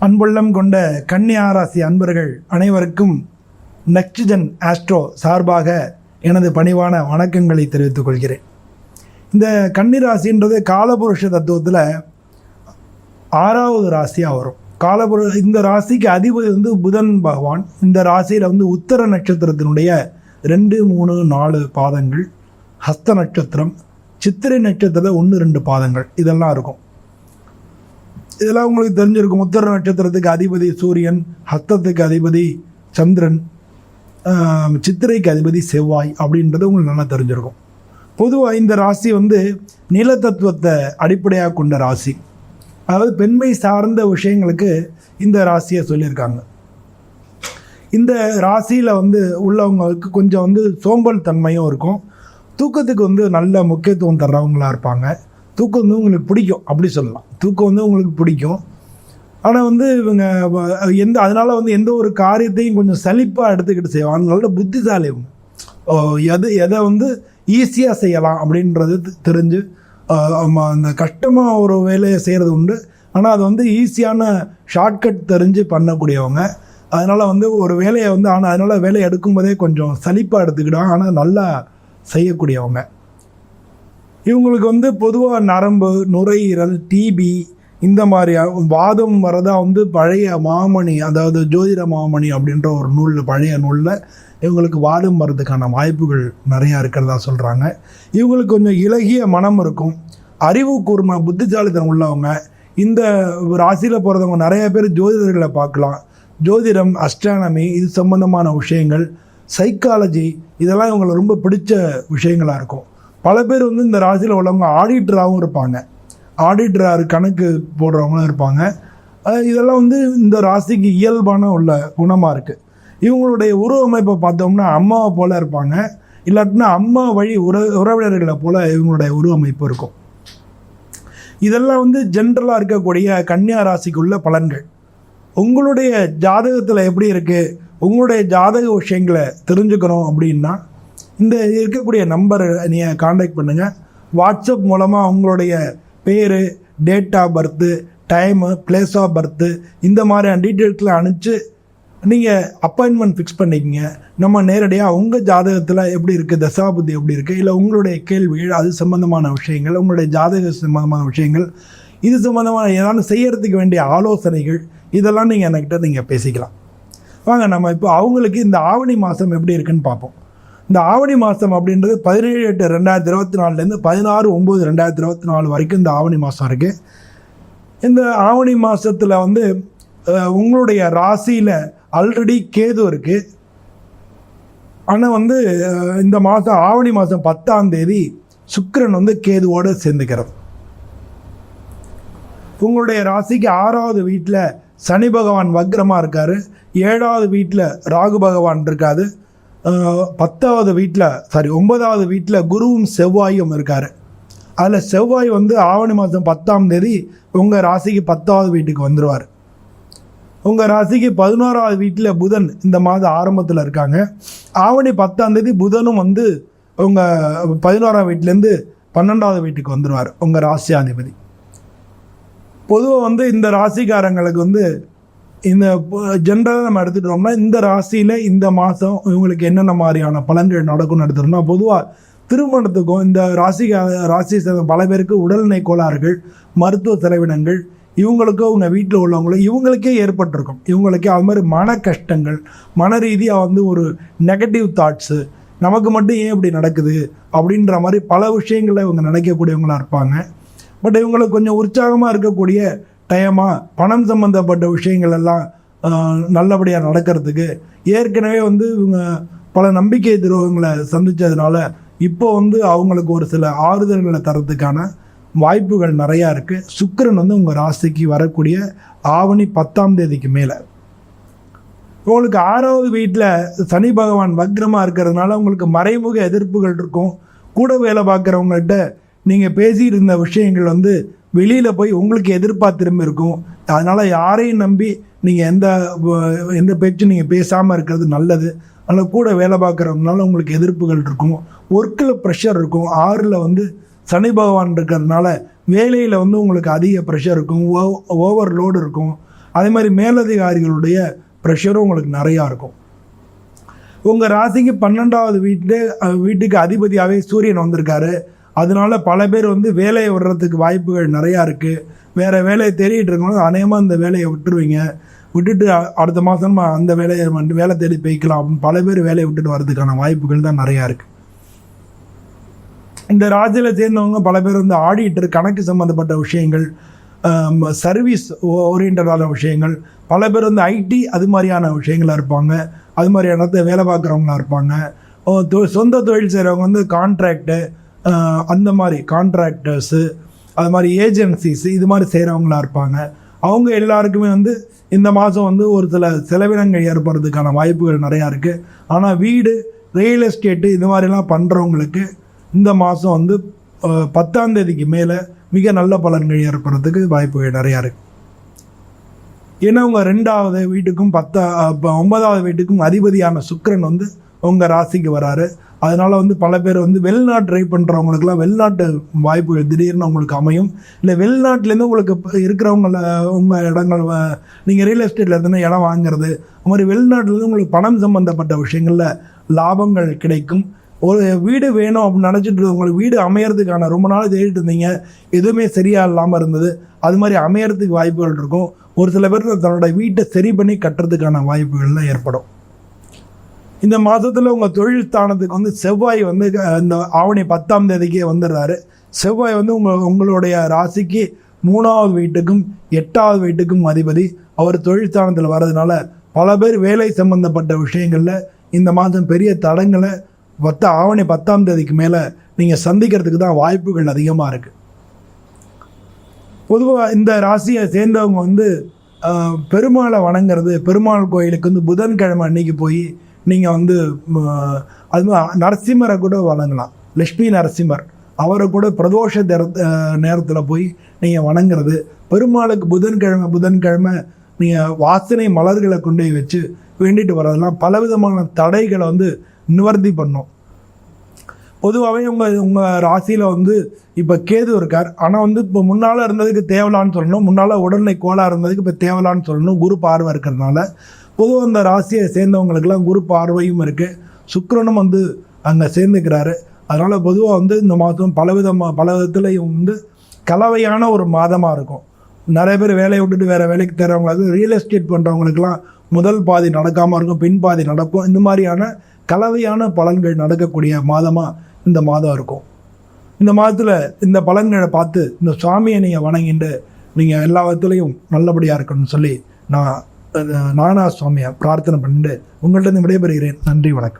அன்புள்ளம் கொண்ட கன்னியா ராசி அன்பர்கள் அனைவருக்கும் நெக்ஸ்ட்ஜென் ஆஸ்ட்ரோ சார்பாக எனது பணிவான வணக்கங்களை தெரிவித்துக் கொள்கிறேன். இந்த கன்னி ராசின்றது காலபுருஷ தத்துவத்தில் 6வது ராசியாக வரும். இந்த ராசிக்கு அதிபதி புதன் பகவான். இந்த ராசியில் உத்தர நட்சத்திரத்தினுடைய 2, 3, 4 பாதங்கள், ஹஸ்த நட்சத்திரம், சித்திரை நட்சத்திரத்தில் 1, 2 பாதங்கள் இதெல்லாம் இருக்கும். இதெல்லாம் உங்களுக்கு தெரிஞ்சிருக்கும். உத்தர நட்சத்திரத்துக்கு அதிபதி சூரியன், ஹஸ்தத்துக்கு அதிபதி சந்திரன், சித்திரைக்கு அதிபதி செவ்வாய் அப்படின்றது உங்களுக்கு நல்லா தெரிஞ்சிருக்கும். பொதுவாக இந்த ராசி நில தத்துவத்தை அடிப்படையாக கொண்ட ராசி. அதாவது பெண்மை சார்ந்த விஷயங்களுக்கு இந்த ராசியை சொல்லியிருக்காங்க. இந்த ராசியில் உள்ளவங்களுக்கு கொஞ்சம் சோம்பல் தன்மையும் இருக்கும். தூக்கத்துக்கு நல்ல முக்கியத்துவம் தர்றவங்களாக இருப்பாங்க. தூக்கம் உங்களுக்கு பிடிக்கும், அப்படி சொல்லலாம். தூக்கம் உங்களுக்கு பிடிக்கும். ஆனால் இவங்க அதனால் எந்த ஒரு காரியத்தையும் கொஞ்சம் சலிப்பாக எடுத்துக்கிட்டு செய்வாங்க. நல்ல புத்திசாலி இவங்க. எதை ஈஸியாக செய்யலாம் அப்படின்றது தெரிஞ்சு அந்த கஷ்டமாக ஒரு வேலையை செய்கிறது உண்டு. ஆனால் அது ஈஸியான ஷார்ட்கட் தெரிஞ்சு பண்ணக்கூடியவங்க. அதனால் ஒரு வேலையை ஆனால் அதனால் வேலையை எடுக்கும்போதே கொஞ்சம் சலிப்பாக எடுத்துக்கிடுவாங்க. ஆனால் நல்லா செய்யக்கூடியவங்க. இவங்களுக்கு பொதுவாக நரம்பு, நுரையீரல், டிபி இந்த மாதிரி வாதம் வரதா பழைய மாமணி, அதாவது ஜோதிட மாமணி அப்படின்ற ஒரு நூலில், பழைய நூலில் இவங்களுக்கு வாதம் வர்றதுக்கான வாய்ப்புகள் நிறையா இருக்கிறதா சொல்கிறாங்க. இவங்களுக்கு கொஞ்சம் இலகிய மனம் இருக்கும், அறிவு கூர்ம புத்திசாலித்தனம் உள்ளவங்க. இந்த ராசியில் போகிறவங்க நிறைய பேர் ஜோதிடர்களை பார்க்கலாம். ஜோதிடம், அஸ்ட்ரானமி இது சம்பந்தமான விஷயங்கள், சைக்காலஜி இதெல்லாம் இவங்களுக்கு ரொம்ப பிடிச்ச விஷயங்களாக இருக்கும். பல பேர் இந்த ராசியில் உள்ளவங்க ஆடிட்டராகவும் இருப்பாங்க. ஆடிட்டராக கணக்கு போடுறவங்களும் இருப்பாங்க. இதெல்லாம் இந்த ராசிக்கு இயல்பான உள்ள குணமாக இருக்குது. இவங்களுடைய உருவ அமைப்பை பார்த்தோம்னா அம்மாவை போல் இருப்பாங்க. இல்லாட்டினா அம்மா வழி உறவினர்களை போல் இவங்களுடைய உருவ அமைப்பு இருக்கும். இதெல்லாம் ஜென்ரலாக இருக்கக்கூடிய கன்னியா ராசிக்குள்ள பலன்கள். உங்களுடைய ஜாதகத்தில் எப்படி இருக்குது, உங்களுடைய ஜாதக விஷயங்களை தெரிஞ்சுக்கணும் அப்படின்னா இந்த இருக்கக்கூடிய நம்பரை நீங்கள் காண்டாக்ட் பண்ணுங்கள். வாட்ஸ்அப் மூலமாக உங்களுடைய பேர், date of birth, time, place of birth இந்த மாதிரியான டீட்டெயில்ஸ்லாம் அனுப்பிச்சு நீங்கள் அப்பாயின்மெண்ட் ஃபிக்ஸ் பண்ணிக்கிங்க. நம்ம நேரடியாக உங்கள் ஜாதகத்தில் எப்படி இருக்குது, தசாபுத்தி எப்படி இருக்குது, இல்லை உங்களுடைய கேள்விகள், அது சம்மந்தமான விஷயங்கள், உங்களுடைய ஜாதக சம்மந்தமான விஷயங்கள், இது சம்மந்தமான ஏதாவது செய்யறதுக்கு வேண்டிய ஆலோசனைகள் இதெல்லாம் என்கிட்ட பேசிக்கலாம். வாங்க நம்ம இப்போ அவங்களுக்கு இந்த ஆவணி மாதம் எப்படி இருக்குன்னு பார்ப்போம். இந்த ஆவணி மாதம் அப்படின்றது 17/8/2024 16/9/2024 வரைக்கும் இந்த ஆவணி மாதம் இருக்குது. இந்த ஆவணி மாதத்தில் உங்களுடைய ராசியில் ஆல்ரெடி கேது இருக்குது. ஆனால் இந்த மாதம் ஆவணி மாதம் 10ஆம் தேதி சுக்கிரன் கேதுவோடு சேர்ந்துக்கிறது. உங்களுடைய ராசிக்கு 6வது வீட்டில் சனி பகவான் வக்ரமாக இருக்கார். 7வது வீட்டில் ராகு பகவான் இருக்காது. 10வது வீட்டில் 9வது வீட்டில் குருவும் செவ்வாயும் இருக்கார். அதில் செவ்வாய் ஆவணி மாதம் 10ஆம் தேதி உங்கள் ராசிக்கு 10வது வீட்டுக்கு வந்துடுவார். உங்கள் ராசிக்கு 11வது வீட்டில் புதன் இந்த மாதம் ஆரம்பத்தில் இருக்காங்க. ஆவணி 10ஆம் தேதி புதனும் உங்கள் 11ஆம் வீட்டிலேருந்து 12வது வீட்டுக்கு வந்துடுவார் உங்கள் ராசியாதிபதி. பொதுவாக இந்த ராசிக்காரங்களுக்கு இந்த ஜென்ரலாக நம்ம எடுத்துட்டோம்னா இந்த ராசியில் இந்த மாதம் இவங்களுக்கு என்னென்ன மாதிரியான பலன்கள் நடக்கும்னு எடுத்துட்டோம்னா, பொதுவாக திருமணத்துக்கும் இந்த ராசி பல பேருக்கு உடல்நிலை கோளாறுகள், மருத்துவ செலவினங்கள் இவங்களுக்கும் அவங்க வீட்டில் உள்ளவங்களும் இவங்களுக்கே ஏற்பட்டிருக்கும். இவங்களுக்கே அது மாதிரி மன கஷ்டங்கள், மன ரீதியாக ஒரு நெகட்டிவ் தாட்ஸு, நமக்கு மட்டும் ஏன் இப்படி நடக்குது அப்படின்ற மாதிரி பல விஷயங்களை இவங்க நினைக்கக்கூடியவங்களாக இருப்பாங்க. பட் இவங்களுக்கு கொஞ்சம் உற்சாகமாக இருக்கக்கூடிய டைமாக பணம் சம்மந்தப்பட்ட விஷயங்கள் எல்லாம் நல்லபடியாக நடக்கிறதுக்கு ஏற்கனவே இவங்க பல நம்பிக்கை துரோகங்களை சந்தித்ததுனால இப்போ அவங்களுக்கு ஒரு சில ஆறுதல்களை தரத்துக்கான வாய்ப்புகள் நிறையா இருக்குது. சுக்கிரன் உங்கள் ராசிக்கு வரக்கூடிய ஆவணி 10ஆம் தேதிக்கு மேலே. உங்களுக்கு 6வது வீட்டில் சனி பகவான் வக்ரமாக இருக்கிறதுனால உங்களுக்கு மறைமுக எதிர்ப்புகள் இருக்கும். கூட வேலை பார்க்குறவங்கள்ட்ட நீங்கள் பேசிகிட்டு இருந்த விஷயங்கள் வெளியில் போய் உங்களுக்கு எதிர்ப்பாக திரும்ப இருக்கும். அதனால் யாரையும் நம்பி நீங்கள் எந்த பேச்சும் நீங்கள் பேசாமல் இருக்கிறது நல்லது. அதனால் கூட வேலை பார்க்குறவங்கனால உங்களுக்கு எதிர்ப்புகள் இருக்கும். ஒர்க்கில் ப்ரெஷர் இருக்கும். 6ல் சனி பகவான் இருக்கிறதுனால வேலையில் உங்களுக்கு அதிக ப்ரெஷர் இருக்கும், ஓவர்லோடு இருக்கும். அதே மாதிரி மேலதிகாரிகளுடைய ப்ரெஷரும் உங்களுக்கு நிறையா இருக்கும். உங்கள் ராசிக்கு 12வது வீட்டுக்கு அதிபதியாகவே சூரியன் வந்திருக்காரு. அதனால பல பேர் வந்து வேலையை விடுறதுக்கு வாய்ப்புகள் நிறையா இருக்குது. வேறு வேலையை தேடிட்டு இருக்கணும், அநேகமாக அந்த வேலையை விட்டுட்டு அடுத்த மாதம் அந்த வேலையை வேலை தேடி போய்க்கலாம் அப்படின்னு பல பேர் வேலையை விட்டுட்டு வர்றதுக்கான வாய்ப்புகள் தான் நிறையா இருக்குது. இந்த ராசியில் சேர்ந்தவங்க பல பேர் வந்து ஆடிட்டர், கணக்கு சம்மந்தப்பட்ட விஷயங்கள், சர்வீஸ் ஓரியன்டான விஷயங்கள், பல பேர் வந்து ஐடி அது மாதிரியான விஷயங்களாக இருப்பாங்க. அது மாதிரியான வேலை பார்க்குறவங்களா இருப்பாங்க. சொந்த தொழில் செய்கிறவங்க வந்து கான்ட்ராக்டு, அந்த மாதிரி கான்ட்ராக்டர்ஸு, அது மாதிரி ஏஜென்சிஸ் இது மாதிரி செய்கிறவங்களா இருப்பாங்க. அவங்க எல்லாருக்குமே வந்து இந்த மாதம் வந்து ஒரு சில செலவினங்கள் ஏற்படுறதுக்கான வாய்ப்புகள் நிறையா இருக்குது. ஆனால் வீடு, ரியல் எஸ்டேட்டு இது மாதிரிலாம் பண்ணுறவங்களுக்கு இந்த மாதம் வந்து 10ஆம் தேதிக்கு மேலே மிக நல்ல பலன்கள் ஏற்படுறதுக்கு வாய்ப்புகள் நிறையா இருக்குது. ஏன்னா உங்கள் 2வது வீட்டுக்கும் 9வது வீட்டுக்கும் அதிபதியான சுக்கிரன் வந்து உங்கள் ராசிக்கு வராரு. அதனால் வந்து பல பேர் வந்து வெளிநாட்டு ட்ரை பண்ணுறவங்களுக்குலாம் வெளிநாட்டு வாய்ப்புகள் திடீர்னு உங்களுக்கு அமையும். இல்லை வெளிநாட்டிலேருந்து உங்களுக்கு இருக்கிறவங்கள உங்கள் இடங்கள் நீங்கள் ரியல் எஸ்டேட்டில் இருந்ததுன்னா இடம் வாங்குறது, அது மாதிரி வெளிநாட்டிலேருந்து உங்களுக்கு பணம் சம்மந்தப்பட்ட விஷயங்களில் லாபங்கள் கிடைக்கும். ஒரு வீடு வேணும் அப்படின்னு நினச்சிட்டு உங்களுக்கு வீடு அமையறதுக்கான ரொம்ப நாள் தேடிட்டு இருந்தீங்க, எதுவுமே சரியாக இல்லாமல் இருந்தது, அது மாதிரி அமையறதுக்கு வாய்ப்புகள் இருக்கும். ஒரு சில பேர் தன்னோட வீட்டை சரி பண்ணி கட்டுறதுக்கான வாய்ப்புகள்லாம் ஏற்படும். இந்த மாதத்தில் உங்கள் தொழில் ஸ்தானத்துக்கு வந்து செவ்வாய் வந்து இந்த ஆவணி 10ஆம் தேதிக்கே வந்துடுறாரு. செவ்வாய் வந்து உங்களுடைய ராசிக்கு 3வது வீட்டுக்கும் 8வது வீட்டுக்கும் அதிபதி. அவர் தொழில் ஸ்தானத்தில் வர்றதுனால பல பேர் வேலை சம்பந்தப்பட்ட விஷயங்களில் இந்த மாதம் பெரிய தடங்களை ஆவணி 10ஆம் தேதிக்கு மேலே நீங்கள் சந்திக்கிறதுக்கு தான் வாய்ப்புகள் அதிகமாக இருக்குது. பொதுவாக இந்த ராசியை சேர்ந்தவங்க வந்து பெருமாளை வணங்குறது, பெருமாள் கோயிலுக்கு வந்து புதன்கிழமை அன்னைக்கு போய் நீங்கள் வந்து அது நரசிம்மரை கூட வணங்கலாம். லக்ஷ்மி நரசிம்மர் அவரை கூட பிரதோஷ நேரத்தில் போய் நீங்கள் வணங்குறது. பெருமாளுக்கு புதன்கிழமை நீங்கள் வாசனை மலர்களை கொண்டு போய் வச்சு வேண்டிட்டு வர்றதெல்லாம் பலவிதமான தடைகளை வந்து நிவர்த்தி பண்ணும். பொதுவாகவே உங்கள் ராசியில் வந்து இப்போ கேது இருக்கார். ஆனால் வந்து இப்போ முன்னால் இருந்ததுக்கு தேவலான்னு சொல்லணும், முன்னால் உடல்நிலை கோளாறு இருந்ததுக்கு இப்போ தேவலான்னு சொல்லணும். குரு பார்வை இருக்கிறதுனால பொதுவாக அந்த ராசியை சேர்ந்தவங்களுக்கெல்லாம் குரு பார்வையும் இருக்குது, சுக்கிரனும் வந்து அங்கே சேர்ந்துக்கிறாரு. அதனால் பொதுவாக வந்து இந்த மாதம் பல விதத்துலையும் வந்து கலவையான ஒரு மாதமாக இருக்கும். நிறைய பேர் வேலையை விட்டுட்டு வேறு வேலைக்கு தரவங்களுக்கு, ரியல் எஸ்டேட் பண்ணுறவங்களுக்கெல்லாம் முதல் பாதி நடக்காமல் இருக்கும், பின் பாதி நடக்கும். இந்த மாதிரியான கலவையான பலன்கள் நடக்கக்கூடிய மாதமாக இந்த மாதம் இருக்கும். இந்த மாதத்தில் இந்த பலன்களை பார்த்து இந்த சுவாமியை நீங்கள் வணங்கிட்டு நீங்கள் எல்லா விதத்துலையும் நல்லபடியாக இருக்கணும்னு சொல்லி நானா சுவாமியை பிரார்த்தனை பண்ணிட்டு உங்கள்கிட்ட விடைபெறுகிறேன். நன்றி, வணக்கம்.